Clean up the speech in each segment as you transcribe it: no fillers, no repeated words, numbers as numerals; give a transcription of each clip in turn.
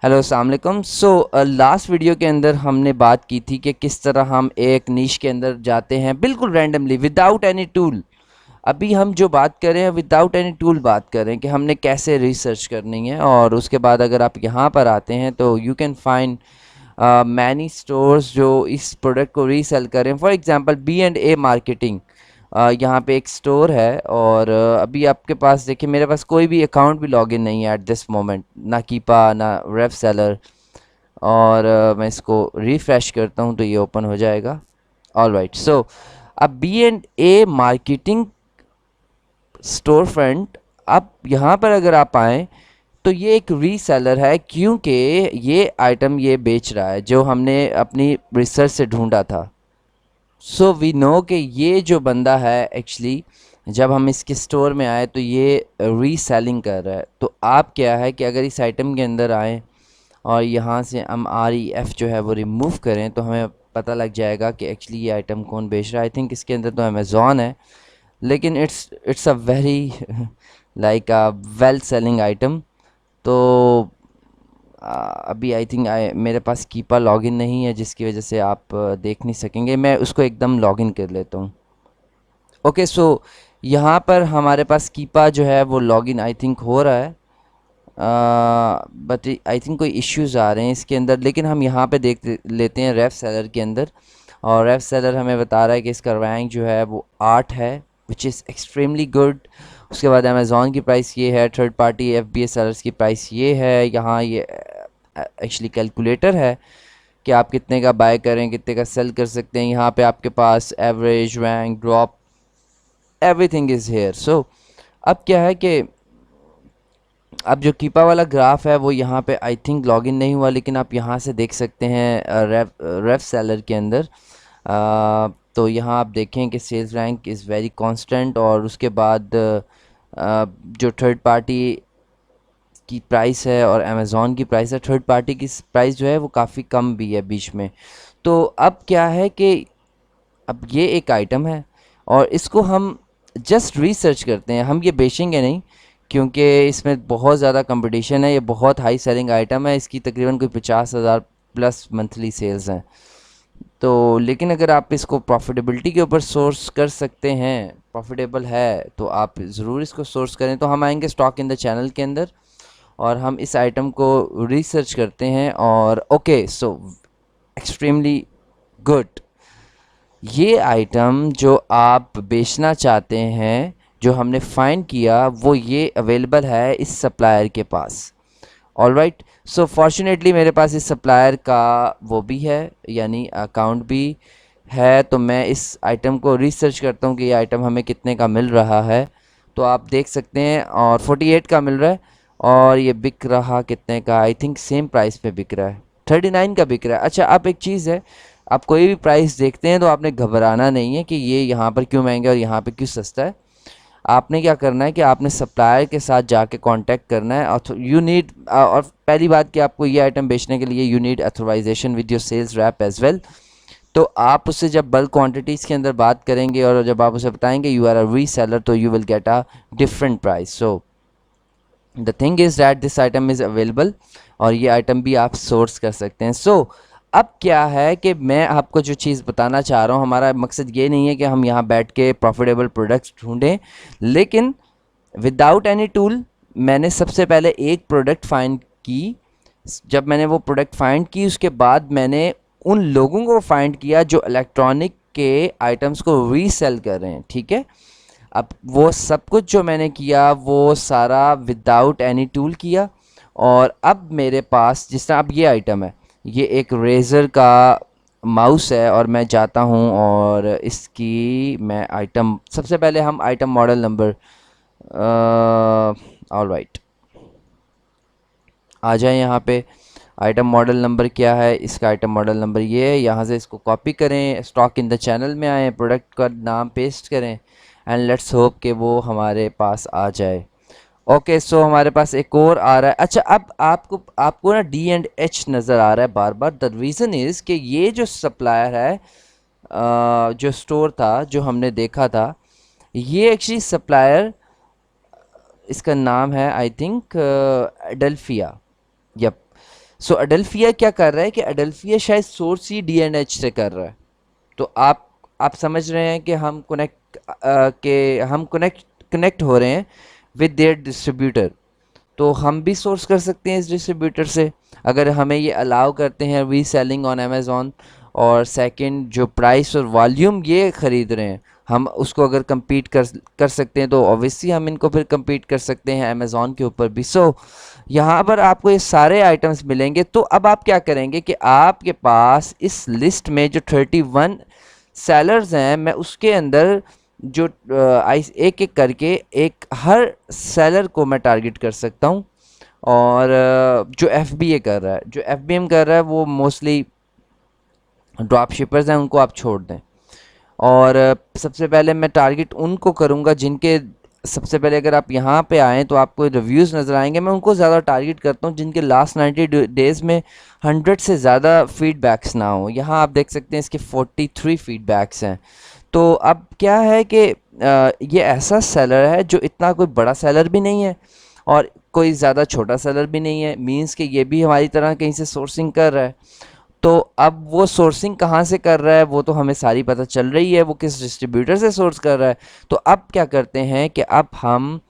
Hello अस्सलाम वालेकुम। Last video के अंदर हमने बात की थी कि किस तरह हम एक नीश के अंदर जाते हैं बिल्कुल रैंडमली विदाउट एनी टूल। अभी हम जो बात कर रहे हैं विदाउट एनी टूल बात कर रहे हैं कि हमने कैसे रिसर्च करनी है। और उसके बाद अगर आप यहाँ पर आते हैं तो you can find many stores जो इस प्रोडक्ट को रीसेल करें। फॉर एग्जांपल B&A मार्केटिंग, यहाँ पे एक स्टोर है। और अभी आपके पास देखिए, मेरे पास कोई भी अकाउंट भी लॉगिन नहीं है एट दिस मोमेंट, ना कीपा ना रेफ सेलर। और मैं इसको रिफ़्रेश करता हूँ तो ये ओपन हो जाएगा। ऑल राइट, सो अब B&A मार्केटिंग स्टोर फ्रंट, अब यहाँ पर अगर आप आएँ तो ये एक रीसेलर है, क्योंकि ये आइटम ये बेच रहा है जो हमने अपनी रिसर्च से ढूंढा था। सो वी नो कि ये जो बंदा है एक्चुअली, जब हम इसके स्टोर में आए तो ये रीसेलिंग कर रहा है। तो आप क्या है कि अगर इस आइटम के अंदर आएँ और यहाँ से हम REF जो है वो रिमूव करें तो हमें पता लग जाएगा कि एक्चुअली ये आइटम कौन बेच रहा है। आई थिंक इसके अंदर तो अमेज़ॉन है, लेकिन it's a very like a well selling item. तो अभी आई थिंक मेरे पास कीपा लॉगिन नहीं है, जिसकी वजह से आप देख नहीं सकेंगे। मैं उसको एकदम लॉगिन कर लेता हूँ। ओके, सो यहाँ पर हमारे पास कीपा जो है वो लॉगिन आई थिंक हो रहा है, बट आई थिंक कोई इश्यूज आ रहे हैं इसके अंदर। लेकिन हम यहाँ पे देख लेते हैं रेफ सेलर के अंदर, और रेफ सेलर हमें बता रहा है कि इसका रैंक जो है वो 8 है, विच इज़ एक्सट्रीमली गुड। उसके बाद अमेज़ॉन की प्राइस ये है, थर्ड पार्टी FBA सेलर्स की प्राइस ये है। यहाँ ये एक्चुअली कैलकुलेटर है कि आप कितने का बाय करें, कितने का सेल कर सकते हैं। यहाँ पे आपके पास average, rank, drop, everything is here. So अब क्या है कि अब जो कीपा वाला ग्राफ है वो यहाँ पे आई थिंक लॉगिन नहीं हुआ, लेकिन आप यहाँ से देख सकते हैं रेफ सेलर के अंदर। तो यहाँ आप देखें कि sales rank is very constant. और उसके बाद जो थर्ड पार्टी की प्राइस है और अमेज़ॉन की प्राइस है, थर्ड पार्टी की प्राइस जो है वो काफ़ी कम भी है बीच में। तो अब क्या है कि अब ये एक आइटम है और इसको हम जस्ट रिसर्च करते हैं, हम ये बेचेंगे नहीं, क्योंकि इसमें बहुत ज़्यादा कंपटीशन है। ये बहुत हाई सेलिंग आइटम है, इसकी तकरीबन कोई 50,000 प्लस मंथली सेल्स हैं। तो लेकिन अगर आप इसको प्रॉफिटेबिलिटी के ऊपर सोर्स कर सकते हैं, प्रॉफिटेबल है, तो आप ज़रूर इसको सोर्स करें। तो हम आएंगे स्टॉक इन द चैनल के अंदर और हम इस आइटम को रिसर्च करते हैं। और ओके, सो एक्सट्रीमली गुड, ये आइटम जो आप बेचना चाहते हैं, जो हमने फाइंड किया, वो ये अवेलेबल है इस सप्लायर के पास। ऑल राइट, सो फॉर्चुनेटली मेरे पास इस सप्लायर का वो भी है, यानी अकाउंट भी है। तो मैं इस आइटम को रिसर्च करता हूँ कि ये आइटम हमें कितने का मिल रहा है। तो आप देख सकते हैं, और 48 का मिल रहा है। और ये बिक रहा कितने का, आई थिंक सेम प्राइस पे बिक रहा है, 39 का बिक रहा है। अच्छा, आप एक चीज़ है, आप कोई भी प्राइस देखते हैं तो आपने घबराना नहीं है कि ये यहाँ पर क्यों महंगा है और यहाँ पे क्यों सस्ता है। आपने क्या करना है कि आपने सप्लायर के साथ जाके कांटेक्ट करना है। और यू नीड, और पहली बात कि आपको ये आइटम बेचने के लिए you need authorization with your sales rep as well. तो आप उससे जब बल्क क्वांटिटीज़ के अंदर बात करेंगे और जब आप उसे बताएंगे यू आर अ रीसेलर, तो you will get a different price. So the thing is that this item is available, और ये आइटम भी आप सोर्स कर सकते हैं। अब क्या है कि मैं आपको जो चीज़ बताना चाह रहा हूँ, हमारा मकसद ये नहीं है कि हम यहाँ बैठ के प्रॉफिटेबल प्रोडक्ट्स ढूंढें, लेकिन विदाउट एनी टूल मैंने सबसे पहले एक प्रोडक्ट फाइंड की। जब मैंने वो प्रोडक्ट फाइंड की, उसके बाद मैंने उन लोगों को फाइंड किया जो इलेक्ट्रॉनिक के आइटम्स को रीसेल कर रहे हैं। ठीक है, अब वो सब कुछ जो मैंने किया वो सारा विदाउट एनी टूल किया। और अब मेरे पास जिस तरह अब ये आइटम है, ये एक रेज़र का माउस है, और मैं जाता हूँ और इसकी मैं आइटम, सबसे पहले हम item model number, all right, आ जाए यहाँ पे। आइटम मॉडल नंबर क्या है, इसका आइटम मॉडल नंबर ये है। यहाँ से इसको कॉपी करें, स्टॉक इन द चैनल में आए, प्रोडक्ट का नाम पेस्ट करें, एंड लेट्स होप कि वो हमारे पास आ जाए। ओके, सो हमारे पास एक और आ रहा है। अच्छा, अब आपको आपको ना D&H नज़र आ रहा है बार बार। द रीज़न इज़ कि ये जो सप्लायर है, जो स्टोर था जो हमने देखा था, ये एक्चुअली सप्लायर, इसका नाम है आई थिंक एडल्फिया। यप, सो अडेल्फिया क्या कर रहा है कि अडेल्फिया शायद सोर्स ही DNH से कर रहा है। तो आप समझ रहे हैं कि हम कनेक्ट हो रहे हैं विद देयर डिस्ट्रीब्यूटर। तो हम भी सोर्स कर सकते हैं इस डिस्ट्रीब्यूटर से, अगर हमें ये अलाउ करते हैं रीसेलिंग ऑन अमेज़ॉन। और सेकंड, जो प्राइस और वॉल्यूम ये ख़रीद रहे हैं, हम उसको अगर compete कर कर सकते हैं तो ऑब्वियसली हम इनको फिर compete कर सकते हैं अमेज़ॉन के ऊपर भी। सो यहाँ पर आपको ये सारे आइटम्स मिलेंगे। तो अब आप क्या करेंगे कि आपके पास इस लिस्ट में जो 31 सेलर्स हैं, मैं उसके अंदर जो एक एक करके एक हर सेलर को मैं टारगेट कर सकता हूँ। और जो FBA कर रहा है, जो FBM कर रहा है, वो मोस्टली ड्रॉप शिपर्स हैं, उनको आप छोड़ दें। और सबसे पहले मैं टारगेट उनको करूँगा जिनके, सबसे पहले अगर आप यहाँ पे आएँ तो आपको रिव्यूज़ नज़र आएंगे। मैं उनको ज़्यादा टारगेट करता हूँ जिनके लास्ट 90 डेज़ में 100 से ज़्यादा फीडबैक्स ना हो। यहाँ आप देख सकते हैं इसके 43 फीडबैक्स हैं। तो अब क्या है कि ये ऐसा सेलर है जो इतना कोई बड़ा सेलर भी नहीं है और कोई ज़्यादा छोटा सेलर भी नहीं है, मींस कि ये भी हमारी तरह कहीं से सोर्सिंग कर रहा है। तो अब वो सोर्सिंग कहाँ से कर रहा है वो तो हमें सारी पता चल रही है, वो किस डिस्ट्रीब्यूटर से सोर्स कर रहा है। तो अब क्या करते हैं कि अब हम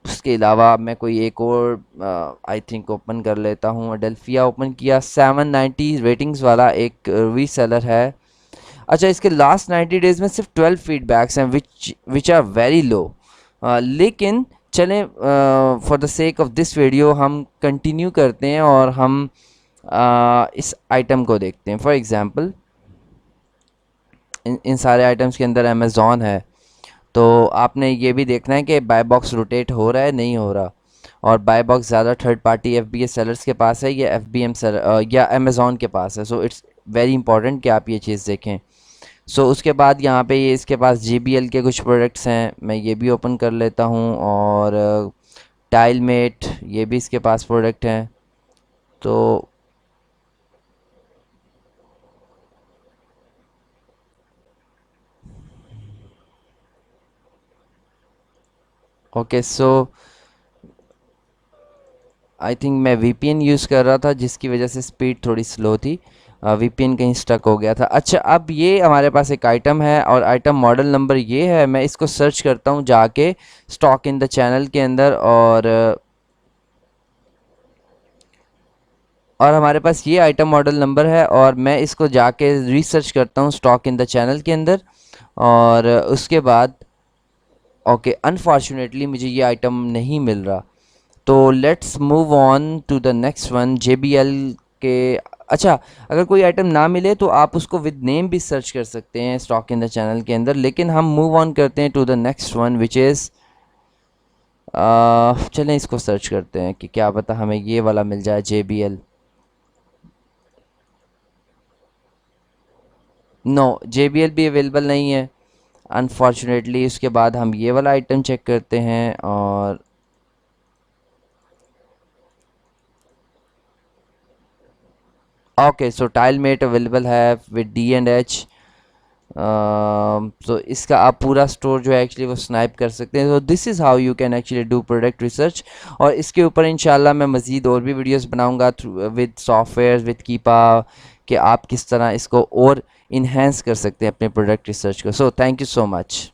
उसके अलावा मैं कोई एक और आई थिंक ओपन कर लेता हूँ। अडेल्फिया ओपन किया, 790 रेटिंग्स वाला एक रीसेलर है। अच्छा, इसके लास्ट 90 डेज़ में सिर्फ 12 फीडबैक्स हैं विच आर वेरी लो। लेकिन चलें, for the sake of this video हम कंटिन्यू करते हैं और हम इस आइटम को देखते हैं। फॉर एग्ज़ाम्पल इन सारे आइटम्स के अंदर अमेज़ॉन है, तो आपने ये भी देखना है कि बाय बॉक्स रोटेट हो रहा है नहीं हो रहा। और बाय बॉक्स ज़्यादा थर्ड पार्टी FBA सेलर्स के पास है या FBM सेलर या अमेज़ॉन के पास है। सो इट्स वेरी इंपॉर्टेंट कि आप ये चीज़ देखें। सो उसके बाद यहाँ पे ये इसके पास JBL के कुछ प्रोडक्ट्स हैं, मैं ये भी ओपन कर लेता हूँ। और टाइलमेट, ये भी इसके पास प्रोडक्ट हैं। तो ओके, सो आई थिंक मैं VPN यूज़ कर रहा था जिसकी वजह से स्पीड थोड़ी स्लो थी। VPN कहीं स्टक हो गया था। अच्छा, अब ये हमारे पास एक आइटम है और आइटम मॉडल नंबर ये है। मैं इसको सर्च करता हूँ जाके स्टॉक इन द चैनल के अंदर, और हमारे पास ये आइटम मॉडल नंबर है और मैं इसको जाके रिसर्च करता हूँ स्टॉक इन द चैनल के अंदर। और उसके बाद ओके, अनफॉर्चुनेटली मुझे ये आइटम नहीं मिल रहा। तो let's move on to the next one, JBL के। अच्छा, अगर कोई आइटम ना मिले तो आप उसको विद नेम भी सर्च कर सकते हैं स्टॉक इन द चैनल के अंदर। लेकिन हम मूव ऑन करते हैं to the next one which is, चलें इसको सर्च करते हैं कि क्या पता हमें ये वाला मिल जाए JBL। नो, JBL भी अवेलेबल नहीं है अनफॉर्चुनेटली। उसके बाद हम ये वाला आइटम चेक करते हैं और ओके, सो टाइलमेट अवेलेबल है विद D&H। तो इसका आप पूरा स्टोर जो है एक्चुअली वो स्नाइप कर सकते हैं। So this is how you can actually do product research. और इसके ऊपर इंशाल्लाह मैं मज़ीद और भी वीडियोस बनाऊंगा विद सॉफ्टवेयर विद कीपा, कि आप किस तरह इसको और इन्हेंस कर सकते हैं अपने प्रोडक्ट रिसर्च को। So thank you so much.